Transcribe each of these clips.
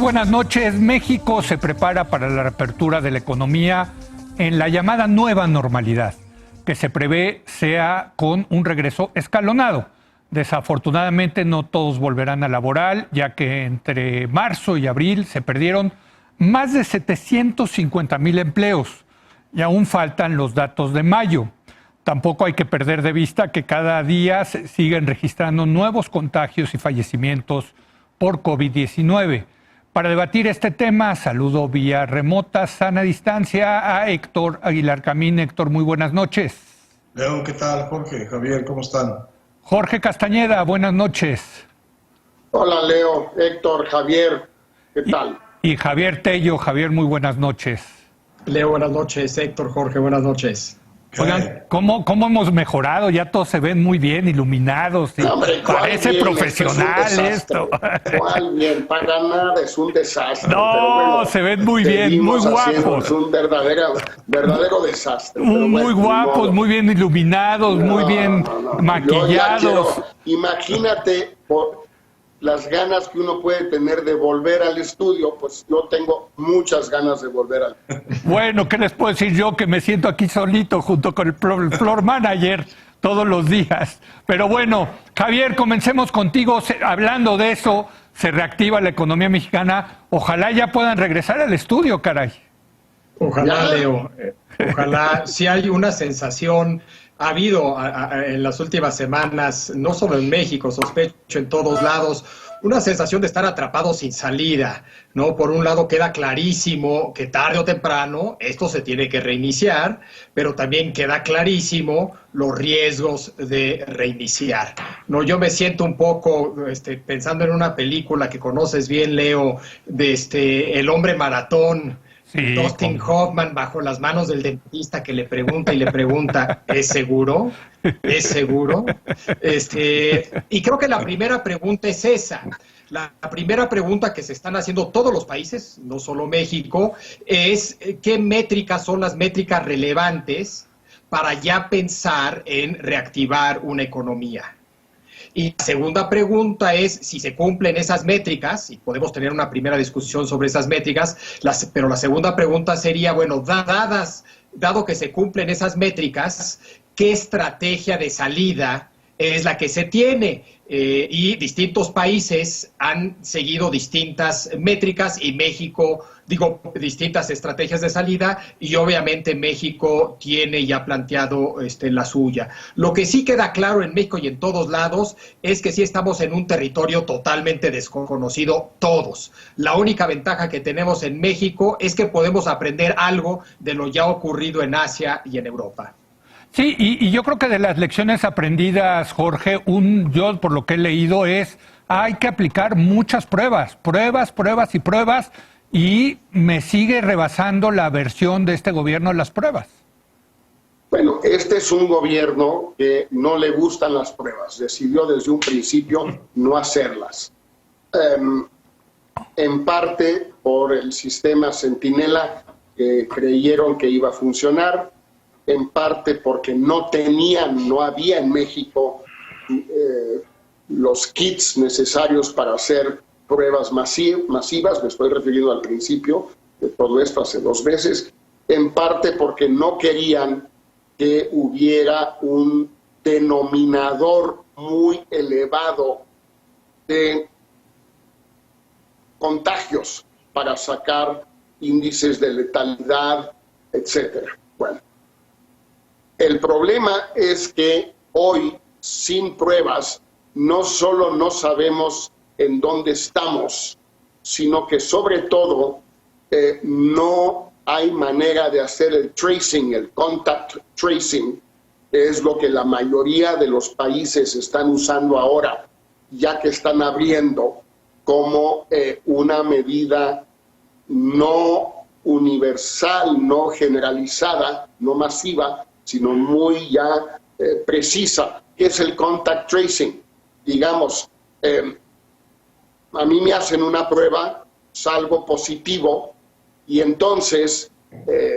buenas noches. México se prepara para la reapertura de la economía en la llamada nueva normalidad, que se prevé sea con un regreso escalonado. Desafortunadamente no todos volverán a laboral, ya que entre marzo y abril se perdieron más de 750,000 empleos y aún faltan los datos de mayo. Tampoco hay que perder de vista que cada día se siguen registrando nuevos contagios y fallecimientos por COVID-19. Para debatir este tema, saludo vía remota, sana distancia, a Héctor Aguilar Camín. Héctor, muy buenas noches. Leo, ¿qué tal? Jorge, Javier, ¿cómo están? Jorge Castañeda, buenas noches. Hola, Leo, Héctor, Javier, ¿qué tal? Y Javier Tello. Javier, muy buenas noches. Leo, buenas noches. Héctor, Jorge, buenas noches. Oigan, ¿cómo hemos mejorado? Ya todos se ven muy bien, iluminados. No, hombre, parece bien, profesional esto. ¿Cuál bien? Para nada es un desastre. No, pero bueno, se ven muy bien, muy guapos. Es un verdadero desastre. Muy guapos, muy bien iluminados, muy bien maquillados. Imagínate las ganas que uno puede tener de volver al estudio, pues yo tengo muchas ganas de volver al... Bueno, ¿qué les puedo decir yo? Que me siento aquí solito junto con el floor manager todos los días. Pero bueno, Javier, comencemos contigo. Hablando de eso, se reactiva la economía mexicana. Ojalá ya puedan regresar al estudio, caray. Ojalá, Leo. Ojalá. Si hay una sensación... Ha habido en las últimas semanas, no solo en México, sospecho en todos lados, una sensación de estar atrapado sin salida, ¿no? Por un lado queda clarísimo que tarde o temprano esto se tiene que reiniciar, pero también queda clarísimo los riesgos de reiniciar, ¿no? Yo me siento un poco pensando en una película que conoces bien, Leo, de El hombre maratón. Sí, Dustin Hoffman bajo las manos del dentista que le pregunta y le pregunta, ¿es seguro? ¿Es seguro? Y creo que la primera pregunta es esa. La primera pregunta que se están haciendo todos los países, no solo México, es ¿qué métricas son las métricas relevantes para ya pensar en reactivar una economía? Y la segunda pregunta es si se cumplen esas métricas, y podemos tener una primera discusión sobre esas métricas, pero la segunda pregunta sería, bueno, dado que se cumplen esas métricas, ¿qué estrategia de salida es la que se tiene? Y distintos países han seguido distintas métricas y México, distintas estrategias de salida, y obviamente México tiene ya planteado la suya. Lo que sí queda claro en México y en todos lados es que sí estamos en un territorio totalmente desconocido todos. La única ventaja que tenemos en México es que podemos aprender algo de lo ya ocurrido en Asia y en Europa. Sí, y yo creo que de las lecciones aprendidas, Jorge, yo por lo que he leído hay que aplicar muchas pruebas, y me sigue rebasando la versión de este gobierno de las pruebas. Bueno, este es un gobierno que no le gustan las pruebas, decidió desde un principio no hacerlas. En parte por el sistema Centinela, que creyeron que iba a funcionar, en parte porque no había en México los kits necesarios para hacer pruebas masivas, me estoy refiriendo al principio de todo esto hace 2 meses, en parte porque no querían que hubiera un denominador muy elevado de contagios para sacar índices de letalidad, etcétera. Bueno, el problema es que hoy, sin pruebas, no solo no sabemos en dónde estamos, sino que sobre todo no hay manera de hacer el tracing, el contact tracing, que es lo que la mayoría de los países están usando ahora, ya que están abriendo como una medida no universal, no generalizada, no masiva, sino muy ya precisa, que es el contact tracing. Digamos, a mí me hacen una prueba, salgo positivo, y entonces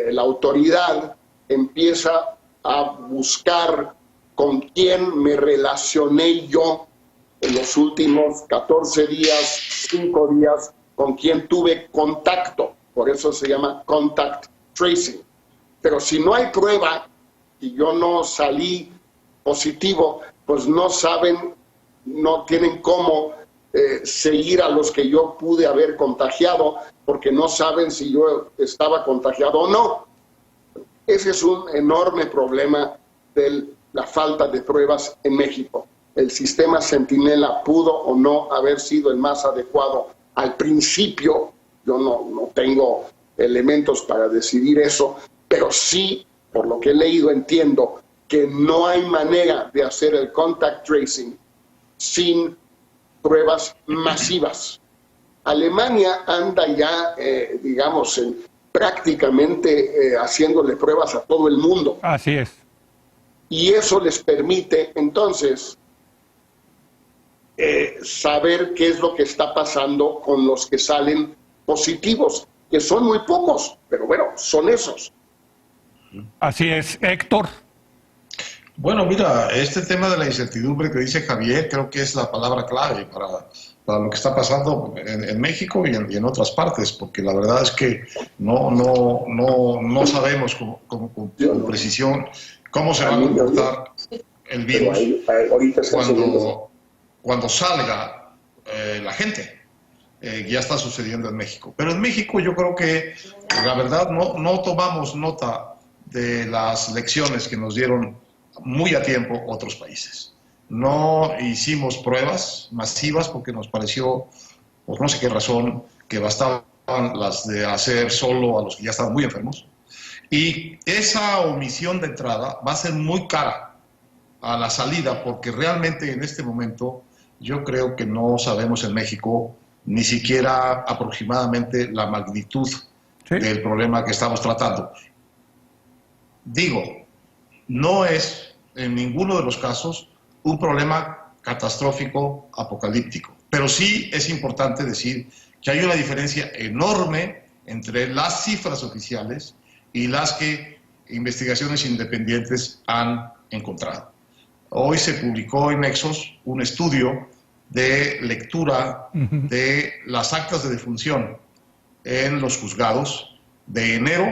la autoridad empieza a buscar con quién me relacioné yo en los últimos 14 días, 5 días, con quien tuve contacto, por eso se llama contact tracing. Pero si no hay prueba y yo no salí positivo, pues no saben, no tienen cómo seguir a los que yo pude haber contagiado, porque no saben si yo estaba contagiado o no. Ese es un enorme problema de la falta de pruebas en México. El sistema Centinela pudo o no haber sido el más adecuado al principio. Yo no tengo elementos para decidir eso, pero sí, por lo que he leído, entiendo que no hay manera de hacer el contact tracing sin pruebas masivas. Alemania anda ya, digamos, prácticamente haciéndole pruebas a todo el mundo. Así es. Y eso les permite, entonces, saber qué es lo que está pasando con los que salen positivos, que son muy pocos, pero bueno, son esos. Así es. Héctor. Bueno, mira, este tema de la incertidumbre que dice Javier creo que es la palabra clave para lo que está pasando en México y en otras partes, porque la verdad es que no sabemos con precisión cómo se va a comportar el virus cuando salga la gente. Ya está sucediendo en México. Pero en México yo creo que la verdad no tomamos nota de las lecciones que nos dieron muy a tiempo otros países. No hicimos pruebas masivas porque nos pareció, por no sé qué razón, que bastaban las de hacer solo a los que ya estaban muy enfermos. Y esa omisión de entrada va a ser muy cara a la salida, porque realmente en este momento yo creo que no sabemos en México ni siquiera aproximadamente la magnitud del problema que estamos tratando. Digo, no es en ninguno de los casos un problema catastrófico, apocalíptico, pero sí es importante decir que hay una diferencia enorme entre las cifras oficiales y las que investigaciones independientes han encontrado. Hoy se publicó en Nexos un estudio de lectura de las actas de defunción en los juzgados de enero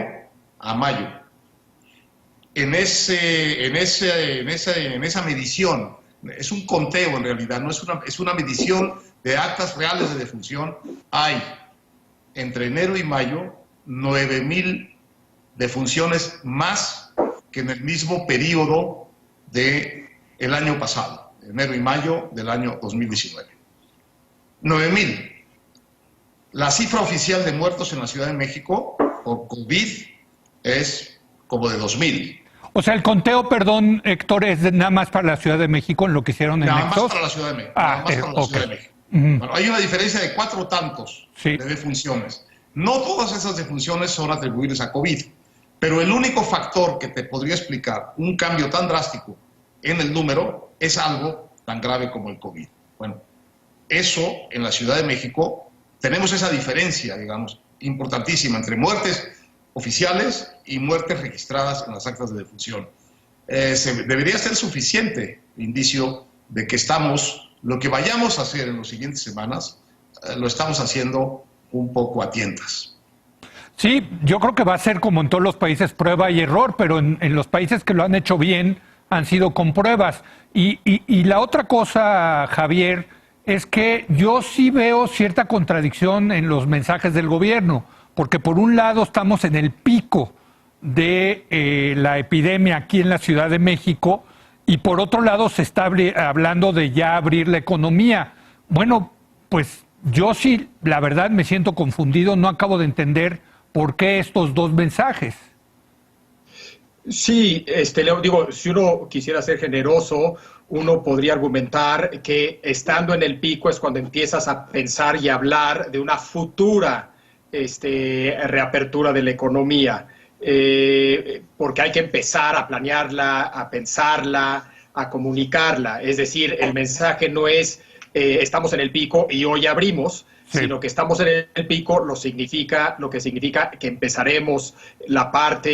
a mayo. En esa medición, es un conteo en realidad, no es una medición de actas reales de defunción, hay entre enero y mayo 9,000 defunciones más que en el mismo periodo del año pasado, enero y mayo del año 2019. 9,000. La cifra oficial de muertos en la Ciudad de México por COVID es como de 2,000. O sea, el conteo, perdón, Héctor, es nada más para la Ciudad de México en lo que hicieron en Nexos. Nada más para la Ciudad de México. Nada más para la Ciudad de México. Bueno, hay una diferencia de 4 tantos de defunciones. No todas esas defunciones son atribuibles a COVID, pero el único factor que te podría explicar un cambio tan drástico en el número es algo tan grave como el COVID. Bueno, eso en la Ciudad de México tenemos esa diferencia, digamos, importantísima entre muertes oficiales y muertes registradas en las actas de defunción. Debería ser suficiente indicio de que lo que vayamos a hacer en las siguientes semanas, lo estamos haciendo un poco a tientas. Sí, yo creo que va a ser como en todos los países prueba y error, pero en los países que lo han hecho bien han sido con pruebas. Y la otra cosa, Javier, es que yo sí veo cierta contradicción en los mensajes del gobierno, porque por un lado estamos en el pico de la epidemia aquí en la Ciudad de México y por otro lado se está hablando de ya abrir la economía. Bueno, pues yo sí, la verdad me siento confundido, no acabo de entender por qué estos dos mensajes. Sí, Leo, digo, si uno quisiera ser generoso, uno podría argumentar que estando en el pico es cuando empiezas a pensar y hablar de una futura reapertura de la economía, porque hay que empezar a planearla, a pensarla, a comunicarla. Es decir, el mensaje no es estamos en el pico y hoy abrimos, sino que estamos en el pico lo que significa que empezaremos la parte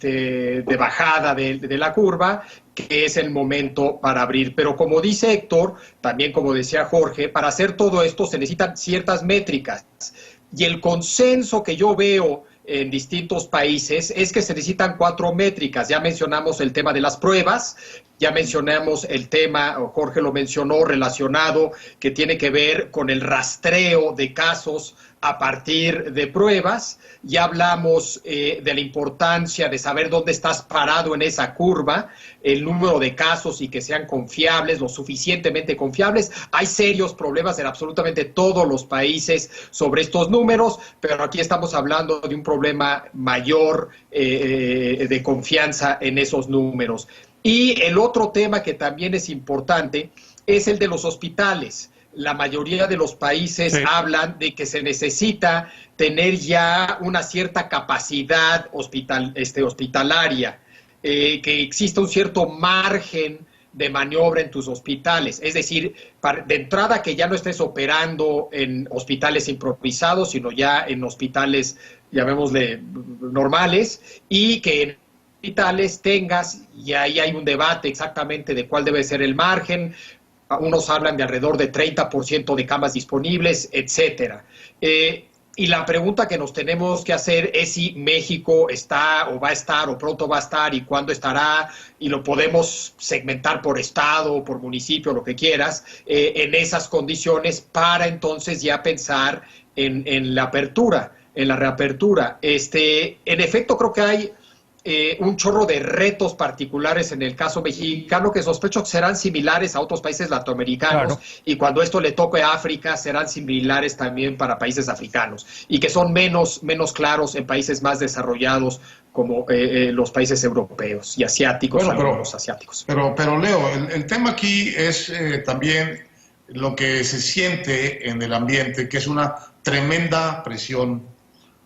de bajada de la curva, que es el momento para abrir. Pero como dice Héctor, también como decía Jorge, para hacer todo esto se necesitan ciertas métricas. Y el consenso que yo veo en distintos países es que se necesitan 4 métricas. Ya mencionamos el tema de las pruebas, ya mencionamos el tema, Jorge lo mencionó, relacionado, que tiene que ver con el rastreo de casos a partir de pruebas. Ya hablamos de la importancia de saber dónde estás parado en esa curva, el número de casos y que sean confiables, lo suficientemente confiables. Hay serios problemas en absolutamente todos los países sobre estos números, pero aquí estamos hablando de un problema mayor de confianza en esos números. Y el otro tema que también es importante es el de los hospitales. La mayoría de los países hablan de que se necesita tener ya una cierta capacidad hospitalaria, que exista un cierto margen de maniobra en tus hospitales. Es decir, de entrada que ya no estés operando en hospitales improvisados, sino ya en hospitales, llamémosle, normales, y que en hospitales tengas, y ahí hay un debate exactamente de cuál debe ser el margen. Unos hablan de alrededor de 30% de camas disponibles, etcétera. Y la pregunta que nos tenemos que hacer es si México está o va a estar o pronto va a estar y cuándo estará, y lo podemos segmentar por estado, por municipio, lo que quieras, en esas condiciones para entonces ya pensar en la apertura, en la reapertura. En efecto, creo que hay un chorro de retos particulares en el caso mexicano que sospecho que serán similares a otros países latinoamericanos, y cuando esto le toque a África serán similares también para países africanos, y que son menos claros en países más desarrollados como los países europeos y asiáticos, los asiáticos. Pero Leo, el tema aquí es también lo que se siente en el ambiente, que es una tremenda presión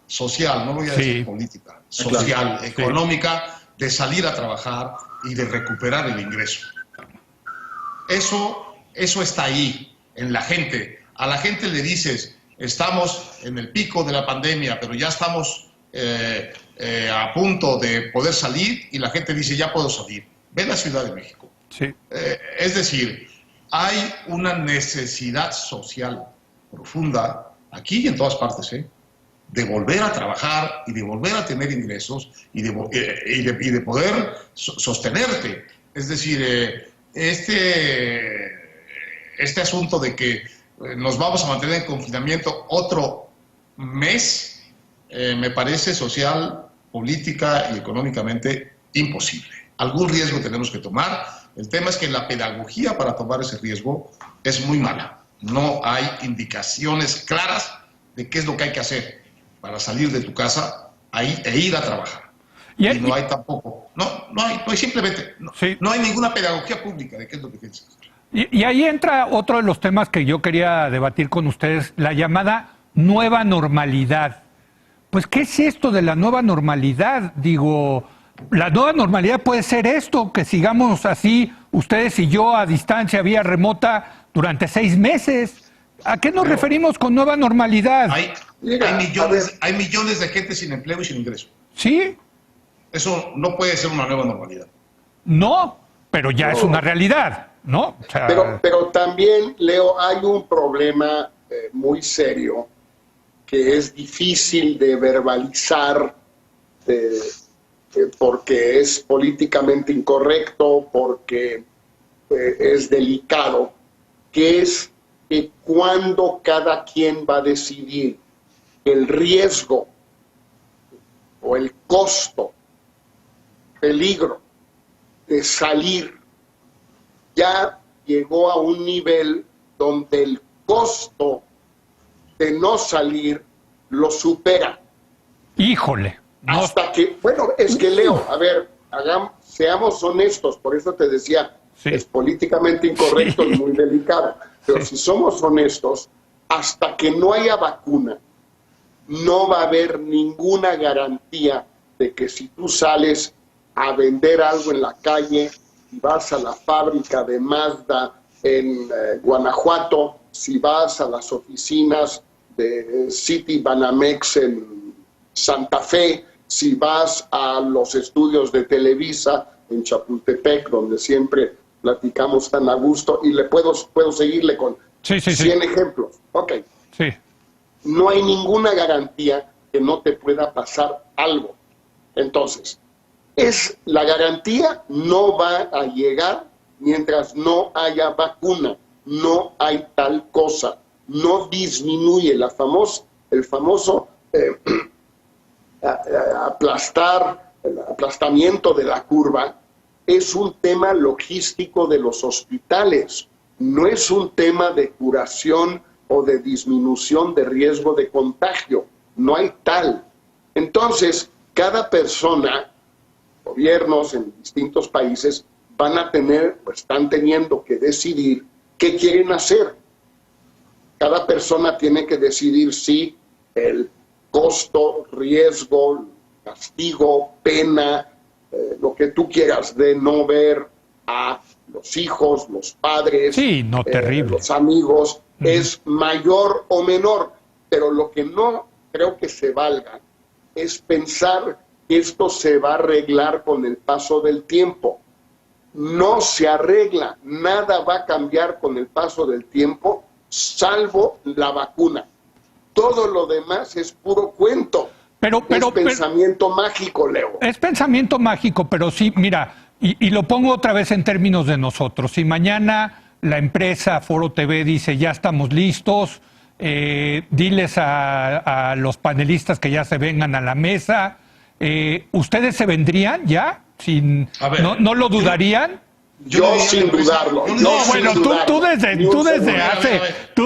social, no voy a decir política, social, económica, de salir a trabajar y de recuperar el ingreso. Eso está ahí, en la gente. A la gente le dices, estamos en el pico de la pandemia, pero ya estamos a punto de poder salir, y la gente dice, ya puedo salir. Ve la Ciudad de México. Es decir, hay una necesidad social profunda, aquí y en todas partes, de volver a trabajar y de volver a tener ingresos y de poder sostenerte. Es decir, este asunto de que nos vamos a mantener en confinamiento otro mes, me parece social, política y económicamente imposible. Algún riesgo tenemos que tomar. El tema es que la pedagogía para tomar ese riesgo es muy mala. No hay indicaciones claras de qué es lo que hay que hacer para salir de tu casa e ir a trabajar. Y no hay tampoco, no hay simplemente, no hay ninguna pedagogía pública de qué es lo que tienes que hacer. Y ahí entra otro de los temas que yo quería debatir con ustedes, la llamada nueva normalidad. Pues, ¿qué es esto de la nueva normalidad? Digo, la nueva normalidad puede ser esto, que sigamos así, ustedes y yo a distancia, vía remota, durante 6 meses. ¿A qué nos referimos con nueva normalidad? Hay millones de gente sin empleo y sin ingreso. ¿Sí? Eso no puede ser una nueva normalidad. No, pero ya es una realidad, ¿no? O sea... pero también, Leo, hay un problema muy serio que es difícil de verbalizar porque es políticamente incorrecto, porque es delicado, que es que cuando cada quien va a decidir el riesgo o el costo, peligro de salir, ya llegó a un nivel donde el costo de no salir lo supera. Híjole. No. Hasta que, bueno, es que Leo, a ver, seamos honestos, por eso te decía, es políticamente incorrecto y muy delicado. Pero si somos honestos, hasta que no haya vacuna, no va a haber ninguna garantía de que si tú sales a vender algo en la calle, si vas a la fábrica de Mazda en Guanajuato, si vas a las oficinas de City Banamex en Santa Fe, si vas a los estudios de Televisa en Chapultepec, donde siempre platicamos tan a gusto, y le puedo seguirle con 100 ejemplos. Ok. Sí. no hay ninguna garantía que no te pueda pasar algo. Entonces, la garantía no va a llegar mientras no haya vacuna, no hay tal cosa, no disminuye el famoso aplastamiento de la curva. Es un tema logístico de los hospitales, no es un tema de curación o de disminución de riesgo de contagio, no hay tal. Entonces, cada persona, gobiernos en distintos países, están teniendo que decidir qué quieren hacer. Cada persona tiene que decidir si el costo, riesgo, castigo, pena, lo que tú quieras de no ver a los hijos, los padres, terrible, los amigos, es mayor o menor. Pero lo que no creo que se valga es pensar que esto se va a arreglar con el paso del tiempo. No se arregla, nada va a cambiar con el paso del tiempo, salvo la vacuna. Todo lo demás es puro cuento. Es pensamiento mágico, Leo. Es pensamiento mágico, pero sí, mira, y lo pongo otra vez en términos de nosotros. Si mañana la empresa Foro TV dice ya estamos listos, diles a los panelistas que ya se vengan a la mesa, ¿ustedes se vendrían ya? ¿No lo dudarían? Yo sin dudarlo. Tú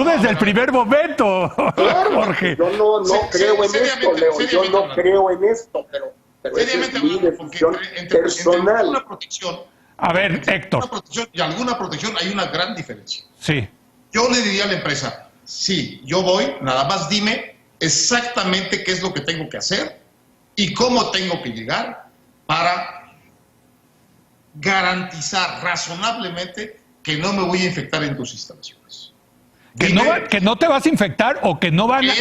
desde el primer momento, Jorge. Yo no creo en esto, Leo. Yo no creo en esto, pero seriamente es mi decisión personal. Una protección, a ver, Héctor. Una protección y alguna protección hay una gran diferencia. Sí. Yo le diría a la empresa, sí, yo voy, nada más dime exactamente qué es lo que tengo que hacer y cómo tengo que llegar para garantizar razonablemente que no me voy a infectar en tus instalaciones. Que no te vas a infectar o que no van a...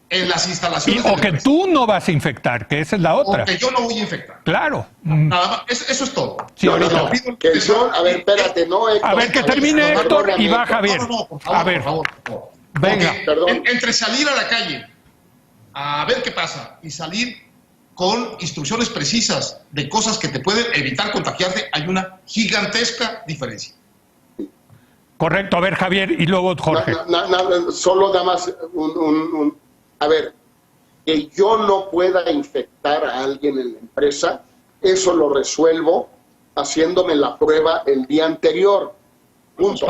En las instalaciones. O que tú no vas a infectar, que esa es la otra. O que yo no voy a infectar. Claro. Nada más, eso es todo. Sí, a ver, espérate, no, Héctor. A ver, que termine Héctor y va Javier. Por favor. Venga. Entre salir a la calle a ver qué pasa y salir con instrucciones precisas de cosas que te pueden evitar contagiarte, hay una gigantesca diferencia. Correcto. A ver, Javier, y luego Jorge. Solo nada más a ver, que yo no pueda infectar a alguien en la empresa, eso lo resuelvo haciéndome la prueba el día anterior. Punto.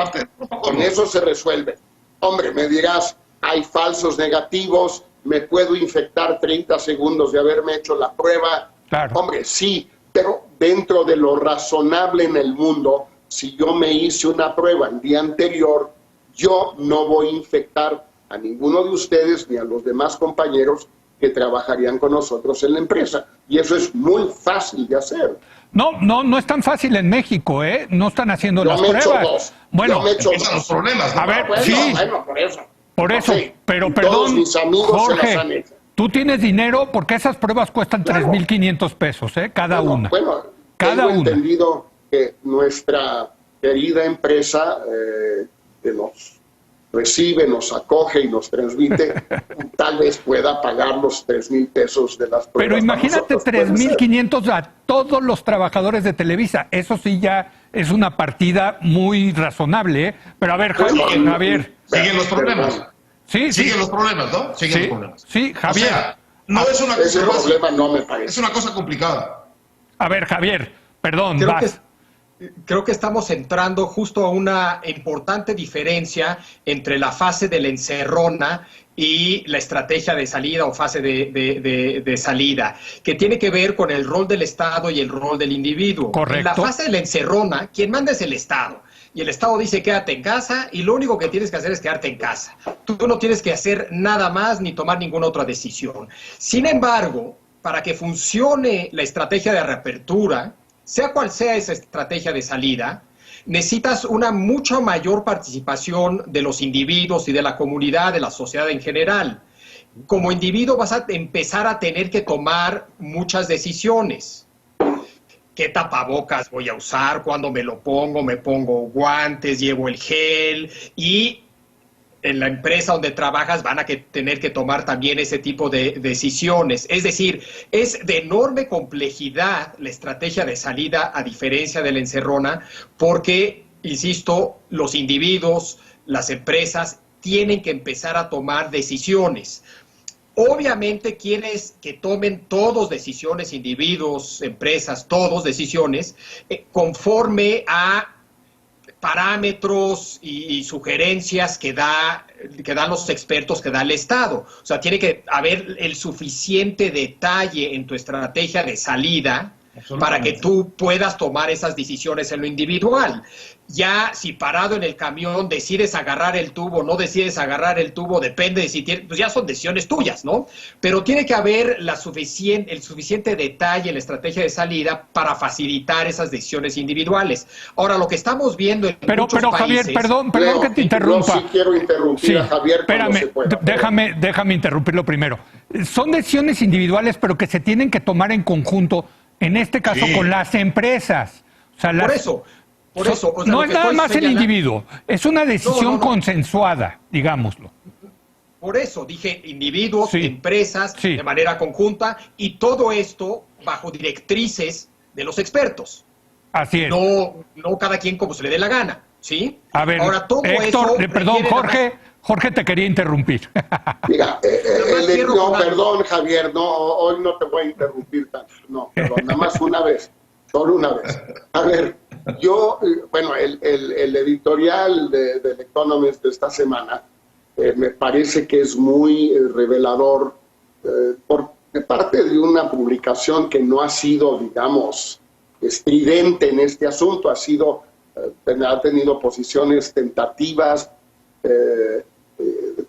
Con eso se resuelve. Hombre, me dirás, hay falsos negativos, me puedo infectar 30 segundos de haberme hecho la prueba. Claro. Hombre, sí, pero dentro de lo razonable en el mundo, si yo me hice una prueba el día anterior, yo no voy a infectar a ninguno de ustedes ni a los demás compañeros que trabajarían con nosotros en la empresa. Y eso es muy fácil de hacer. No es tan fácil en México, ¿eh? No están haciendo las pruebas. Bueno, empiezan los problemas, ¿no? A ver, sí. Bueno, por eso. Por eso, Sí, pero todos perdón, mis amigos Jorge, se las han hecho. tú tienes dinero porque esas pruebas cuestan 3,500 pesos, ¿eh? Cada una. Bueno, cada tengo una. entendido que nuestra querida empresa que nos recibe, nos acoge y nos transmite, tal vez pueda pagar los 3,000 pesos de las pruebas. Pero imagínate 3,500 a todos los trabajadores de Televisa. Eso sí ya es una partida muy razonable, ¿eh? Pero a ver, Javier. Siguen los problemas. Sí. Siguen los problemas, ¿no? Siguen los problemas. Sí, Javier. O sea, no es una cosa ese fácil. problema no me parece. Es una cosa complicada. A ver, Javier, perdón, Creo que estamos entrando justo a una importante diferencia entre la fase de la encerrona y la estrategia de salida o fase de salida, que tiene que ver con el rol del Estado y el rol del individuo. Correcto. En la fase de la encerrona, quien manda es el Estado. Y el Estado dice quédate en casa y lo único que tienes que hacer es quedarte en casa. Tú no tienes que hacer nada más ni tomar ninguna otra decisión. Sin embargo, para que funcione la estrategia de reapertura, sea cual sea esa estrategia de salida, necesitas una mucho mayor participación de los individuos y de la comunidad, de la sociedad en general. Como individuo vas a empezar a tener que tomar muchas decisiones. ¿Qué tapabocas voy a usar? ¿Cuándo me lo pongo? ¿Me pongo guantes? ¿Llevo el gel? Y en la empresa donde trabajas van a tener que tomar también ese tipo de decisiones. Es decir, es de enorme complejidad la estrategia de salida, a diferencia de la encerrona, porque, insisto, los individuos, las empresas tienen que empezar a tomar decisiones. Obviamente quieres que tomen todos decisiones, individuos, empresas, todos decisiones, conforme a parámetros y sugerencias que dan los expertos, que da el Estado. O sea, tiene que haber el suficiente detalle en tu estrategia de salida para que tú puedas tomar esas decisiones en lo individual. Ya si parado en el camión decides agarrar el tubo, no decides agarrar el tubo, depende de si tienes, pues ya son decisiones tuyas, ¿no? Pero tiene que haber el suficiente detalle en la estrategia de salida para facilitar esas decisiones individuales. Ahora, lo que estamos viendo en muchos países... Javier, perdón que te interrumpa. Yo sí quiero interrumpir a Javier cuando se pueda. Déjame interrumpirlo primero. Son decisiones individuales, pero que se tienen que tomar en conjunto, en este caso con las empresas. O sea, Por eso. O sea, no es nada más el individuo, es una decisión consensuada, digámoslo. Por eso dije individuos, empresas, de manera conjunta, y todo esto bajo directrices de los expertos. Así es. No cada quien como se le dé la gana, ¿sí? A ver, ahora, todo Héctor, eso perdón, Jorge te quería interrumpir. Mira, perdón, Javier, hoy no te voy a interrumpir tanto. No, perdón, nada más una vez, solo una vez. A ver, el editorial del Economist de esta semana me parece que es muy revelador de parte de una publicación que no ha sido, digamos, estridente en este asunto, ha tenido posiciones tentativas,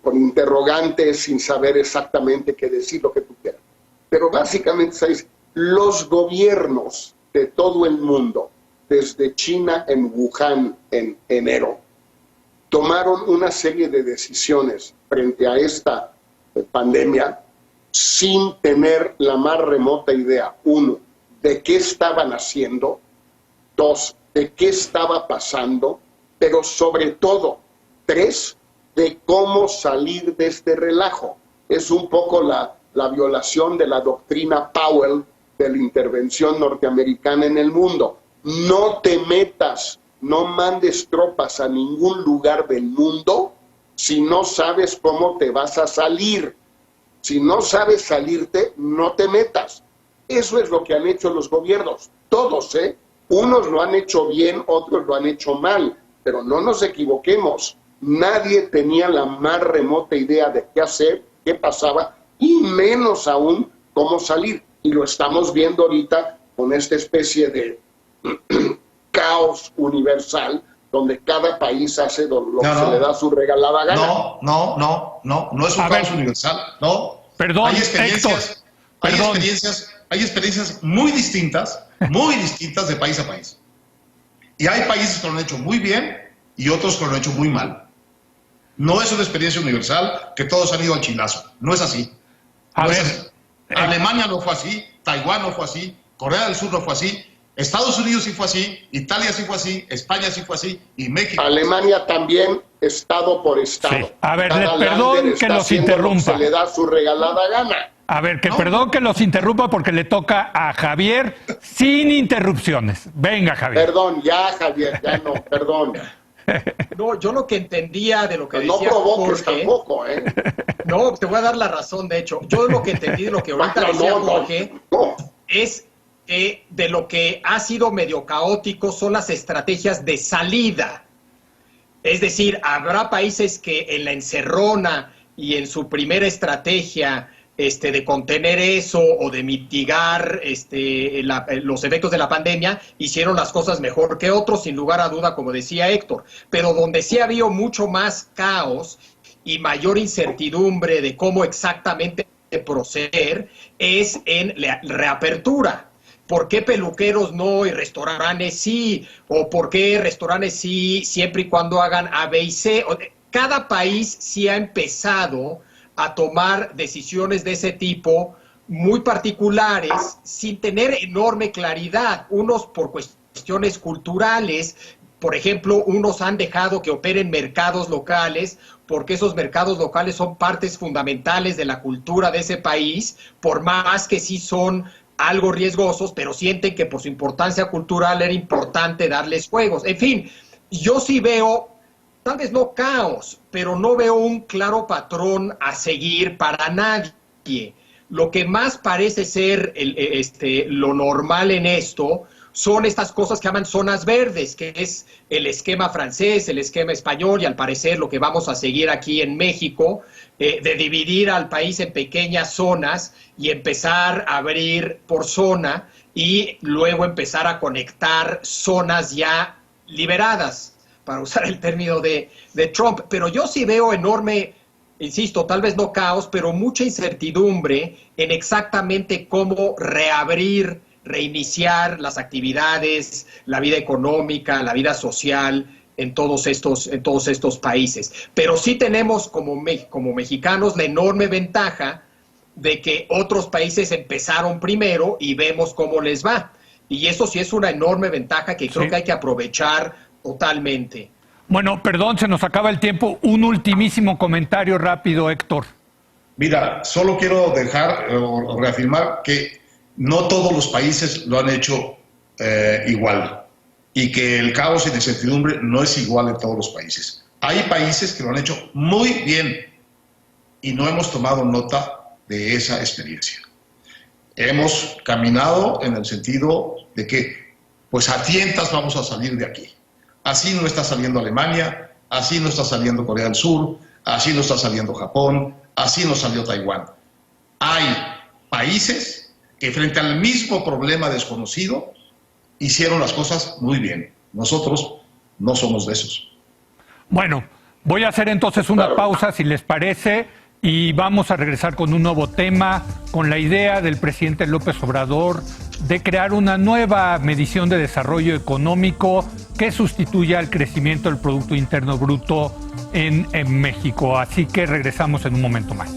con interrogantes, sin saber exactamente qué decir, lo que tú quieras. Pero básicamente, ¿sabes? Los gobiernos de todo el mundo, desde China en Wuhan en enero, tomaron una serie de decisiones frente a esta pandemia sin tener la más remota idea, 1, de qué estaban haciendo, 2, de qué estaba pasando, pero sobre todo, 3, de cómo salir de este relajo. Es un poco la violación de la doctrina Powell de la intervención norteamericana en el mundo. No te metas, no mandes tropas a ningún lugar del mundo si no sabes cómo te vas a salir. Si no sabes salirte, no te metas. Eso es lo que han hecho los gobiernos, todos, ¿eh? Unos lo han hecho bien, otros lo han hecho mal, pero no nos equivoquemos. Nadie tenía la más remota idea de qué hacer, qué pasaba, y menos aún cómo salir. Y lo estamos viendo ahorita con esta especie de caos universal, donde cada país hace lo que se le da su regalada gana. No es un caos universal, no. Perdón, hay experiencias muy distintas de país a país. Y hay países que lo han hecho muy bien y otros que lo han hecho muy mal. No es una experiencia universal que todos han ido al chilazo. No es así. Alemania no fue así, Taiwán no fue así, Corea del Sur no fue así, Estados Unidos sí fue así, Italia sí fue así, España sí fue así y México. Alemania también, estado por estado. Sí. A ver, perdón que los interrumpa. Se le da su regalada gana. A ver, perdón que los interrumpa porque le toca a Javier sin interrupciones. Venga, Javier. Perdón, Javier, no, perdón. No, yo lo que entendía de lo que decía no provoques Jorge, tampoco, ¿eh? No, te voy a dar la razón, de hecho. Yo lo que entendí de lo que ahorita decía Jorge es de lo que ha sido medio caótico son las estrategias de salida. Es decir, habrá países que en la encerrona y en su primera estrategia de contener eso o de mitigar los efectos de la pandemia, hicieron las cosas mejor que otros, sin lugar a duda, como decía Héctor. Pero donde sí ha habido mucho más caos y mayor incertidumbre de cómo exactamente proceder es en la reapertura. ¿Por qué peluqueros no y restaurantes sí? ¿O por qué restaurantes sí siempre y cuando hagan A, B y C? Cada país sí ha empezado a tomar decisiones de ese tipo muy particulares sin tener enorme claridad, unos por cuestiones culturales, Por ejemplo, unos han dejado que operen mercados locales porque esos mercados locales son partes fundamentales de la cultura de ese país, por más que sí son algo riesgosos, pero sienten que por su importancia cultural era importante darles juegos. En fin, yo sí veo, tal vez no caos, pero no veo un claro patrón a seguir para nadie. Lo que más parece ser lo normal en esto son estas cosas que llaman zonas verdes, que es el esquema francés, el esquema español y al parecer lo que vamos a seguir aquí en México, de dividir al país en pequeñas zonas y empezar a abrir por zona y luego empezar a conectar zonas ya liberadas, para usar el término de Trump. Pero yo sí veo enorme, insisto, tal vez no caos, pero mucha incertidumbre en exactamente cómo reabrir, reiniciar las actividades, la vida económica, la vida social en todos estos países. Pero sí tenemos como mexicanos la enorme ventaja de que otros países empezaron primero y vemos cómo les va. Y eso sí es una enorme ventaja que creo que hay que aprovechar totalmente. Bueno, perdón, se nos acaba el tiempo. Un ultimísimo comentario rápido, Héctor. Mira, solo quiero dejar o reafirmar que no todos los países lo han hecho igual y que el caos y la incertidumbre no es igual en todos los países. Hay países que lo han hecho muy bien y no hemos tomado nota de esa experiencia. Hemos caminado en el sentido de que, pues a tientas vamos a salir de aquí. Así no está saliendo Alemania, así no está saliendo Corea del Sur, así no está saliendo Japón, así no salió Taiwán. Hay países que frente al mismo problema desconocido hicieron las cosas muy bien. Nosotros no somos de esos. Bueno, voy a hacer entonces una pausa, si les parece, y vamos a regresar con un nuevo tema, con la idea del presidente López Obrador de crear una nueva medición de desarrollo económico que sustituya al crecimiento del Producto Interno Bruto en México. Así que regresamos en un momento más.